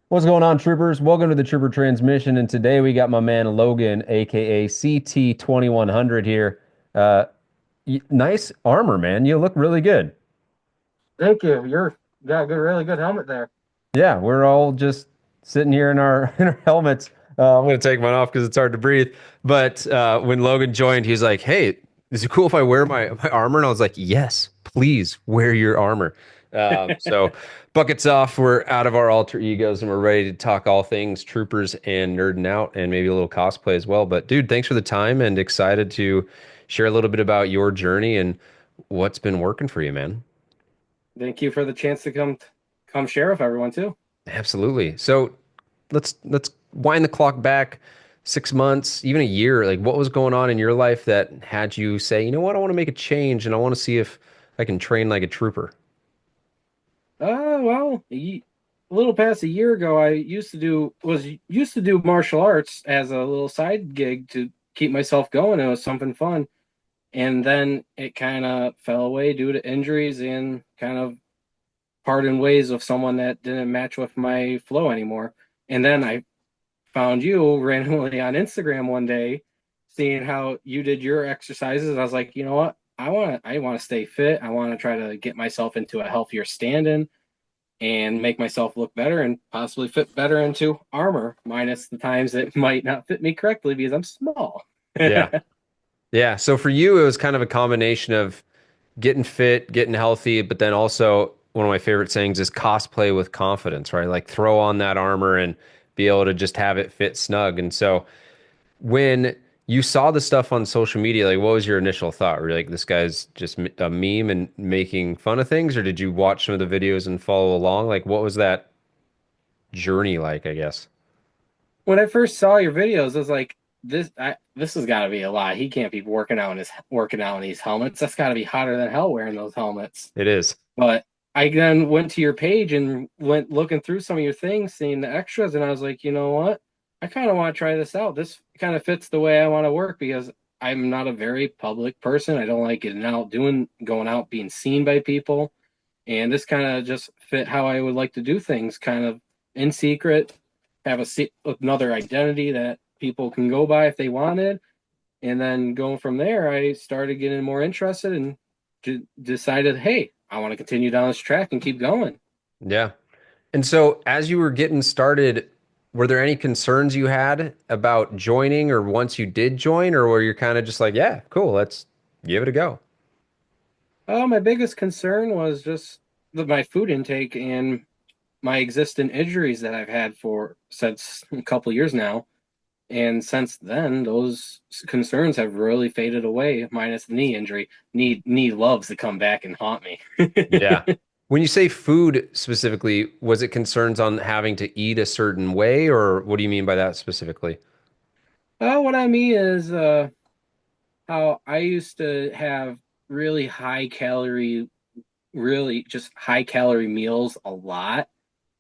What's going on, troopers? Welcome to the Trooper Transmission, and today we got my man Logan, aka CT 2100 here. Uh, nice armor, man. You look really good. Thank you. You got a good, really good helmet there. Yeah, we're all just sitting here in our in our helmets. I'm gonna take mine off because it's hard to breathe. But when Logan joined, he was like, "Hey, is it cool if I wear my armor?" And I was like, "Yes, please wear your armor." So buckets off. We're out of our alter egos and we're ready to talk all things troopers and nerding out and maybe a little cosplay as well. But dude, thanks for the time and excited to share a little bit about your journey and what's been working for you, man. Thank you for the chance to come share with everyone too. Absolutely. So let's wind the clock back 6 months, even a year. Like what was going on in your life that had you say, you know what, I want to make a change and I want to see if I can train like a trooper. A little past a year ago, I used to do martial arts as a little side gig to keep myself going. It was something fun, and then it kind of fell away due to injuries and kind of parting ways with someone that didn't match with my flow anymore. And then I found you randomly on Instagram one day, seeing how you did your exercises. I was like, you know what? I want to stay fit. I want to try to get myself into a healthier stand-in and make myself look better and possibly fit better into armor, minus the times it might not fit me correctly because I'm small. Yeah. Yeah. So for you, it was kind of a combination of getting fit, getting healthy, but then also one of my favorite sayings is cosplay with confidence, right? Like throw on that armor and be able to just have it fit snug. And so when you saw the stuff on social media, like what was your initial thought? Were you like, this guy's just a meme and making fun of things, or did you watch some of the videos and follow along? Like, what was that journey like, I guess? When I first saw your videos, I was like, this has got to be a lie. He can't be working out in these helmets. That's got to be hotter than hell wearing those helmets. It is. But I then went to your page and went looking through some of your things, seeing the extras, and I was like, you know what? I kind of want to try this out. This kind of fits the way I want to work because I'm not a very public person. I don't like going out, being seen by people. And this kind of just fit how I would like to do things, kind of in secret, have another identity that people can go by if they wanted. And then going from there, I started getting more interested and decided, hey, I want to continue down this track and keep going. Yeah. And so as you were getting started, were there any concerns you had about joining or once you did join, or were you kind of just like, yeah, cool, let's give it a go? My biggest concern was just my food intake and my existing injuries that I've had for since a couple years now. And since then, those concerns have really faded away, minus the knee injury. Knee loves to come back and haunt me. Yeah. When you say food specifically, was it concerns on having to eat a certain way, or what do you mean by that specifically? What I mean is how I used to have really high calorie, really just high calorie meals a lot,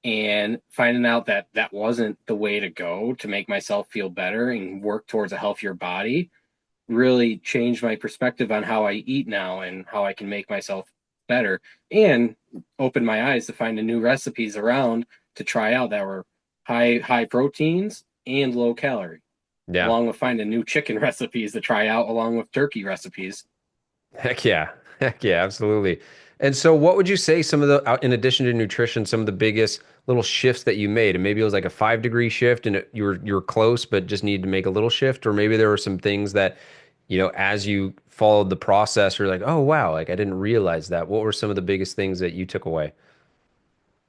and finding out that that wasn't the way to go to make myself feel better and work towards a healthier body really changed my perspective on how I eat now and how I can make myself better, and opened my eyes to finding new recipes around to try out that were high proteins and low calorie, Yeah. along with finding new chicken recipes to try out along with turkey recipes. Heck yeah. Heck yeah, absolutely. And so what would you say some of the, in addition to nutrition, some of the biggest little shifts that you made? And maybe it was like a 5 degree shift and you were close, but just needed to make a little shift. Or maybe there were some things that, as you followed the process, you're like, oh, wow, like I didn't realize that. What were some of the biggest things that you took away?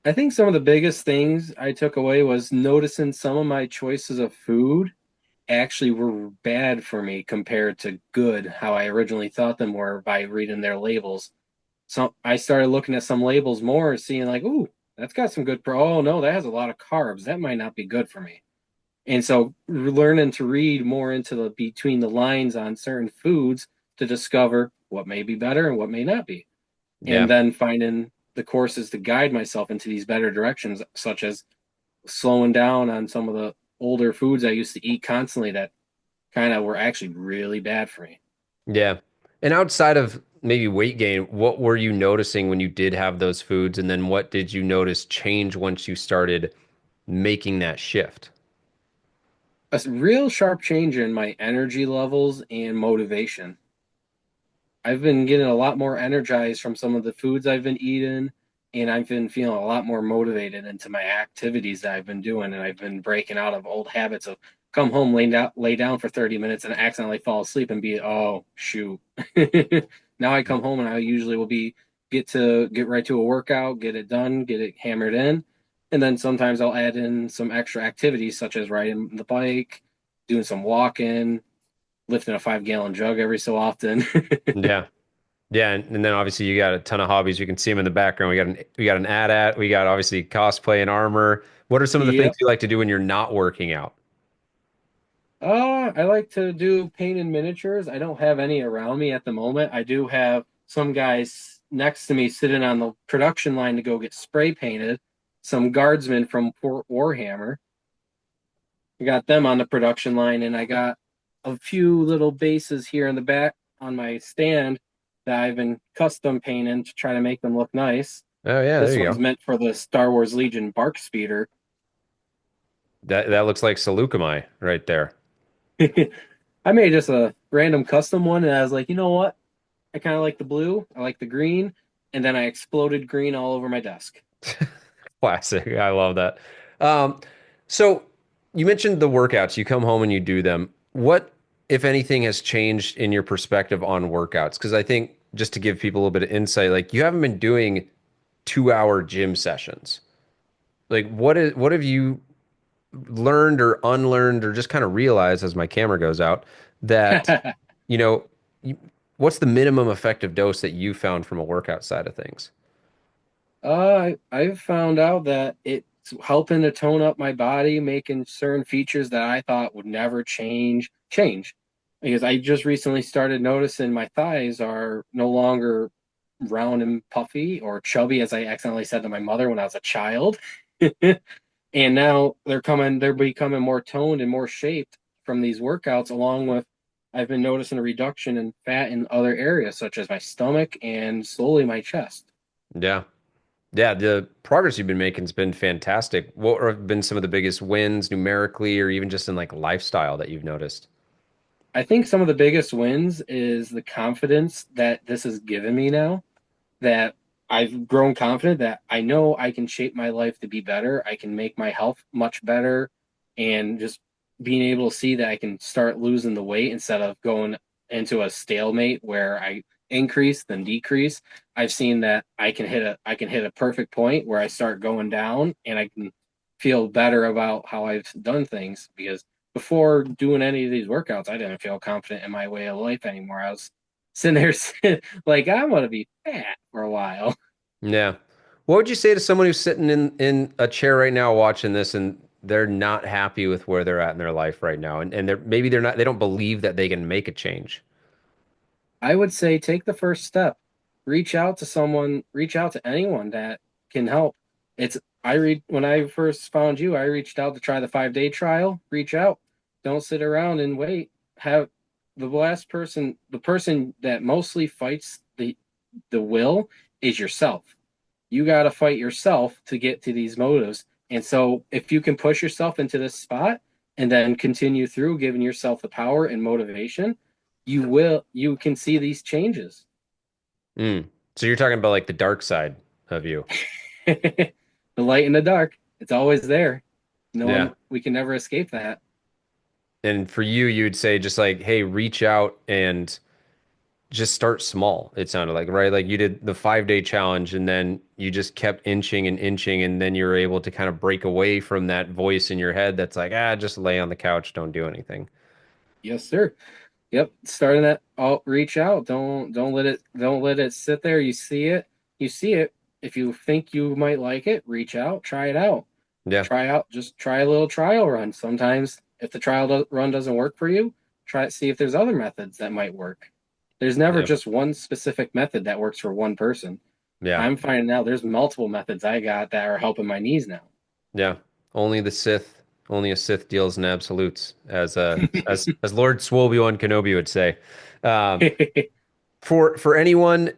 I think some of the biggest things I took away was noticing some of my choices of food actually were bad for me compared to good, how I originally thought them were by reading their labels. So I started looking at some labels more, seeing like, ooh, that's got some good oh no, that has a lot of carbs. That might not be good for me. And so learning to read more into the between the lines on certain foods to discover what may be better and what may not be. Yeah. And then finding the courses to guide myself into these better directions, such as slowing down on some of the older foods I used to eat constantly that kind of were actually really bad for me. Yeah. And outside of maybe weight gain, what were you noticing when you did have those foods? And then what did you notice change once you started making that shift? A real sharp change in my energy levels and motivation. I've been getting a lot more energized from some of the foods I've been eating, and I've been feeling a lot more motivated into my activities that I've been doing, and I've been breaking out of old habits of come home, lay down for 30 minutes and accidentally fall asleep and be, oh shoot. Now I come home and I usually will be get right to a workout, get it done, get it hammered in. And then sometimes I'll add in some extra activities such as riding the bike, doing some walking, lifting a 5 gallon jug every so often. Yeah. Yeah, and then obviously you got a ton of hobbies. You can see them in the background. We got an AT-AT. We got obviously cosplay and armor. What are some of the things Yep. you like to do when you're not working out? I like to do paint and miniatures. I don't have any around me at the moment. I do have some guys next to me sitting on the production line to go get spray painted. Some guardsmen from Fort Warhammer. I got them on the production line, and I got a few little bases here in the back on my stand that I've been custom painting to try to make them look nice. Oh yeah, there This you one's go. meant for the Star Wars Legion bark speeder. That looks like Salukami right there. I made just a random custom one, and I was like, you know what? I kind of like the blue. I like the green. And then I exploded green all over my desk. Classic. I love that. Um, so you mentioned the workouts. You come home and you do them. What, if anything, has changed in your perspective on workouts? Because I think just to give people a little bit of insight, like you haven't been doing 2 hour gym sessions. Like what have you learned or unlearned or just kind of realized as my camera goes out that, you know, you, what's the minimum effective dose that you found from a workout side of things? I've found out that it's helping to tone up my body, making certain features that I thought would never change. Because I just recently started noticing my thighs are no longer round and puffy or chubby, as I accidentally said to my mother when I was a child. And now they're becoming more toned and more shaped from these workouts, along with I've been noticing a reduction in fat in other areas, such as my stomach and slowly my chest. Yeah. Yeah, the progress you've been making has been fantastic. What have been some of the biggest wins numerically or even just in like lifestyle that you've noticed? I think some of the biggest wins is the confidence that this has given me now, that I've grown confident that I know I can shape my life to be better. I can make my health much better, and just being able to see that I can start losing the weight instead of going into a stalemate where I increase then decrease. I've seen that I can hit a perfect point where I start going down and I can feel better about how I've done things, because before doing any of these workouts, I didn't feel confident in my way of life anymore. I was sitting there like I'm gonna be fat for a while. Yeah. What would you say to someone who's sitting in a chair right now watching this and they're not happy with where they're at in their life right now and they're not they don't believe that they can make a change? I would say take the first step. Reach out to someone, reach out to anyone that can help. It's I read When I first found you, I reached out to try the 5 day trial. Reach out. Don't sit around and wait. Have the person that mostly fights the will is yourself. You got to fight yourself to get to these motives. And so if you can push yourself into this spot and then continue through giving yourself the power and motivation, you can see these changes. Mm. So you're talking about like the dark side of you. The light and the dark, it's always there. No Yeah. one We can never escape that. And for you, you'd say just like, hey, reach out and just start small. It sounded like, right? Like you did the 5 day challenge and then you just kept inching and inching. And then you were able to kind of break away from that voice in your head that's like, just lay on the couch, don't do anything. Yes, sir. Yep, starting that out, reach out. Don't let it sit there. You see it. If you think you might like it, reach out, try it out. Yeah. Just try a little trial run. Sometimes if the run doesn't work for you, try it, see if there's other methods that might work. There's never Yeah. just one specific method that works for one person. Yeah. I'm finding out there's multiple methods I got that are helping my knees now. Yeah. Only the Sith, only a Sith deals in absolutes, as Lord Swolby One Kenobi would say. Um, for anyone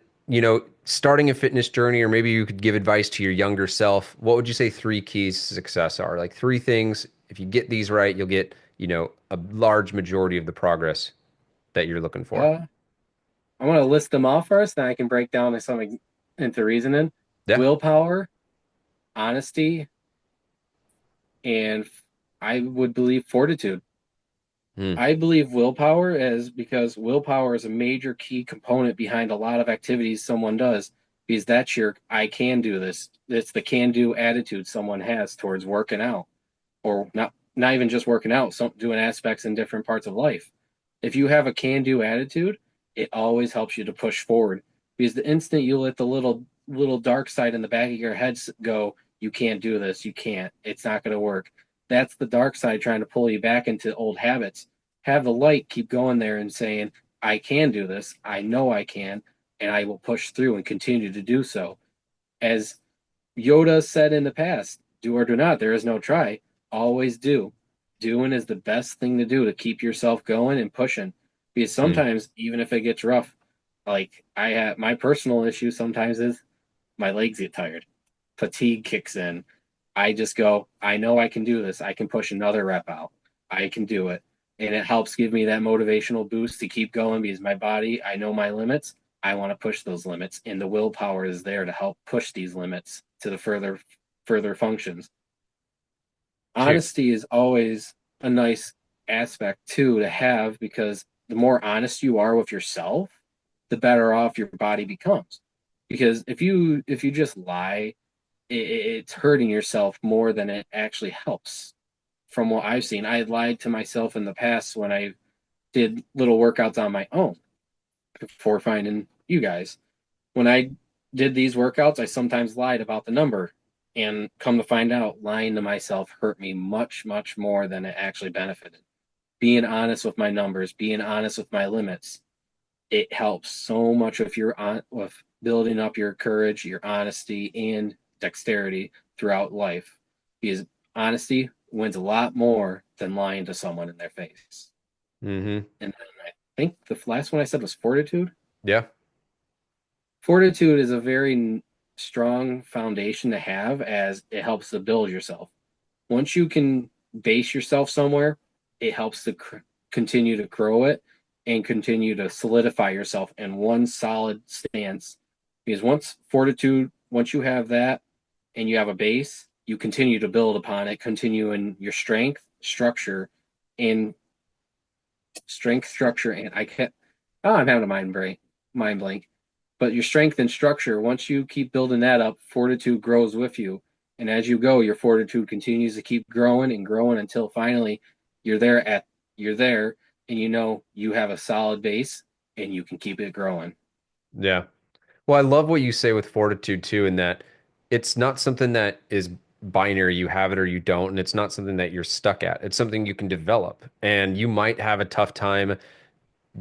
starting a fitness journey, or maybe you could give advice to your younger self, what would you say three keys to success are? Like three things, if you get these right, you'll get, a large majority of the progress that you're looking for. Uh, I want to list them all first, then I can break down some into reasoning. Yeah. Willpower, honesty, and I would believe fortitude. Hmm. I believe willpower is because willpower is a major key component behind a lot of activities someone does because that's your I can do this. It's the can do attitude someone has towards working out or not even just working out, some doing aspects in different parts of life. If you have a can do attitude, it always helps you to push forward because the instant you let the little dark side in the back of your head go, you can't do this, you can't, it's not going to work. That's the dark side trying to pull you back into old habits. Have the light keep going there and saying, I can do this, I know I can, and I will push through and continue to do so. As Yoda said in the past, do or do not, there is no try. Always do. Doing is the best thing to do to keep yourself going and pushing. Because Hmm. sometimes, even if it gets rough, like I have my personal issue sometimes is my legs get tired. Fatigue kicks in. I just go, I know I can do this. I can push another rep out. I can do it. And it helps give me that motivational boost to keep going because my body, I know my limits. I want to push those limits. And the willpower is there to help push these limits to the further functions. Shoot. Honesty is always a nice aspect too to have because the more honest you are with yourself, the better off your body becomes. Because if you just lie, it's hurting yourself more than it actually helps. From what I've seen, I had lied to myself in the past when I did little workouts on my own before finding you guys. When I did these workouts, I sometimes lied about the number. And come to find out, lying to myself hurt me much, much more than it actually benefited. Being honest with my numbers, being honest with my limits, it helps so much if you're on with building up your courage, your honesty, and dexterity throughout life. Because honesty wins a lot more than lying to someone in their face. Hmm. And then I think the last one I said was fortitude. Yeah. Fortitude is a very strong foundation to have as it helps to build yourself. Once you can base yourself somewhere, it helps to continue to grow it and continue to solidify yourself in one solid stance. Because once you have that and you have a base, you continue to build upon it, continue in your and structure, and I can't. Oh, I'm having a mind blank. But your strength and structure, once you keep building that up, fortitude grows with you. And as you go, your fortitude continues to keep growing and growing until finally you're there at you're there and you know you have a solid base and you can keep it growing. Yeah. Well, I love what you say with fortitude too, in that it's not something that is binary, you have it or you don't, and it's not something that you're stuck at. It's something you can develop. And you might have a tough time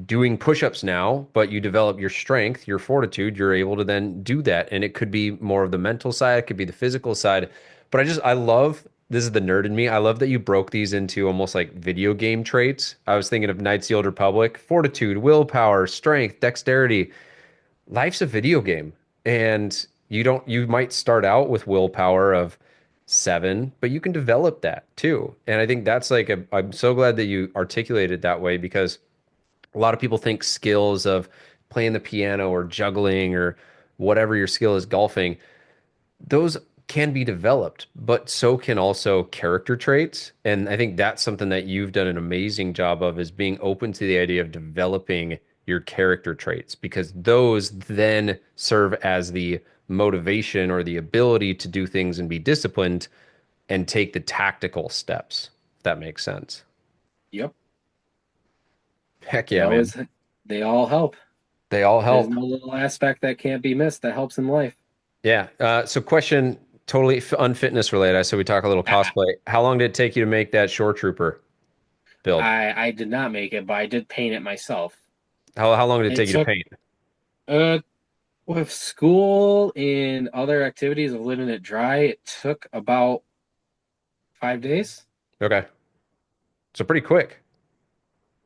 doing push-ups now, but you develop your strength, your fortitude, you're able to then do that. And it could be more of the mental side, it could be the physical side. But I love, this is the nerd in me. I love that you broke these into almost like video game traits. I was thinking of Knights of the Old Republic, fortitude, willpower, strength, dexterity. Life's a video game. And you might start out with willpower of 7, but you can develop that too. And I think that's like I'm so glad that you articulated it that way because a lot of people think skills of playing the piano or juggling or whatever your skill is, golfing, those can be developed, but so can also character traits. And I think that's something that you've done an amazing job of is being open to the idea of developing your character traits because those then serve as the motivation or the ability to do things and be disciplined and take the tactical steps, if that makes sense. Yep. Heck They yeah, man. always they all help. They all There's help. no little aspect that can't be missed that helps in life. Yeah. So question totally unfitness related. So we talk a little cosplay. How long did it take you to make that shore trooper build? I did not make it, but I did paint it myself. How long did it It take you to took paint? uh with school and other activities of letting it dry, it took about 5 days. Okay. So pretty quick.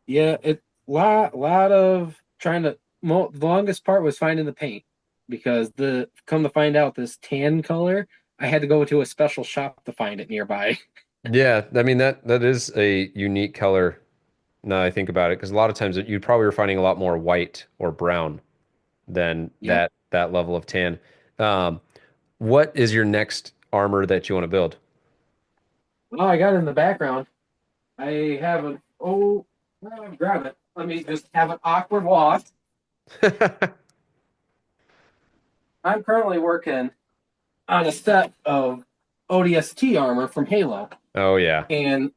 Yeah, it lot of trying to the longest part was finding the paint. because the come to find out this tan color, I had to go to a special shop to find it nearby. Yeah, I mean that is a unique color now that I think about it, because a lot of times you probably are finding a lot more white or brown than Yep. that level of tan. Um, what is your next armor that you want to build? Oh, I got it in the background. I have an grab it. Let me just have an awkward walk. I'm currently working on a set of ODST armor from Halo, Oh yeah. and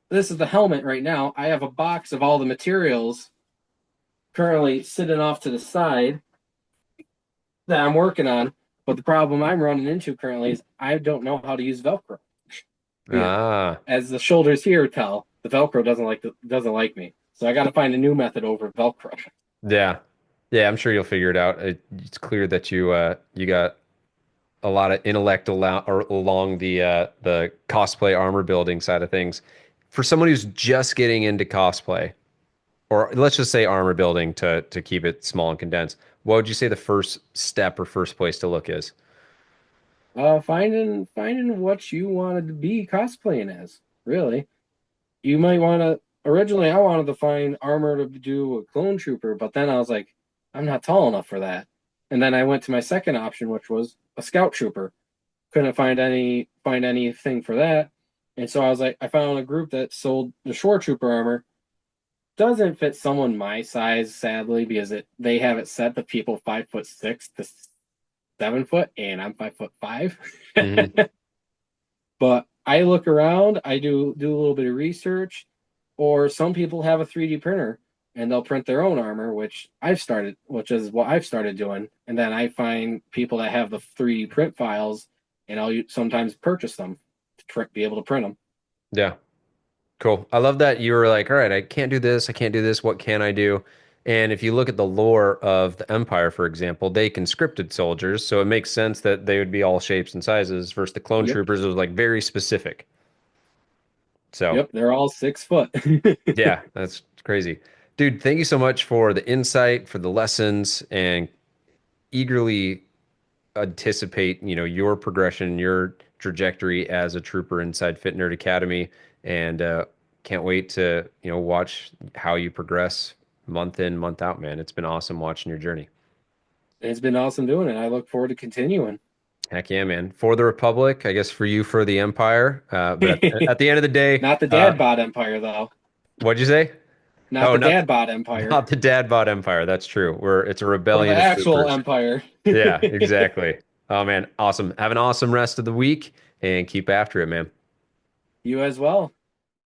this is the helmet right now. I have a box of all the materials currently sitting off to the side that I'm working on. But the problem I'm running into currently is I don't know how to use Velcro. Yeah, Ah, as the shoulders here tell, the Velcro doesn't like me. So I got to find a new method over Velcro. yeah. Yeah, I'm sure you'll figure it out. It's clear that you got a lot of intellect along the cosplay armor building side of things. For someone who's just getting into cosplay, or let's just say armor building to keep it small and condensed, what would you say the first step or first place to look is? Finding what you wanted to be cosplaying as. Really, you might want to. Originally, I wanted to find armor to do a clone trooper, but then I was like, I'm not tall enough for that. And then I went to my second option, which was a scout trooper. Couldn't find anything for that, and so I was like, I found a group that sold the shore trooper armor. Doesn't fit someone my size, sadly, because they have it set to people 5'6" to 7 foot, and I'm 5'5". Hmm. But I look around, I do a little bit of research, or some people have a 3D printer and they'll print their own armor, which is what I've started doing. And then I find people that have the 3D print files, and I'll sometimes purchase them to be able to print them. Yeah. Cool. I love that you were like, all right, I can't do this. I can't do this. What can I do? And if you look at the lore of the Empire, for example, they conscripted soldiers. So it makes sense that they would be all shapes and sizes versus the clone Yep, troopers. It was like very specific. So yep, they're all 6 foot. yeah, that's crazy. Dude, thank you so much for the insight, for the lessons, and eagerly anticipate, your progression, your trajectory as a trooper inside Fit Nerd Academy, and can't wait to, watch how you progress month in, month out, man. It's been awesome watching your journey. It's been awesome doing it. I look forward to continuing. Heck yeah, man. For the Republic, I guess for you, for the Empire. But at the end of the day, Not the dad bod empire, though. what'd you say? Not Oh, the not dad bod empire, not the dad bod Empire. That's true. It's a or the rebellion of actual troopers. empire. Yeah, exactly. Oh man, awesome. Have an awesome rest of the week and keep after it, man. You as well.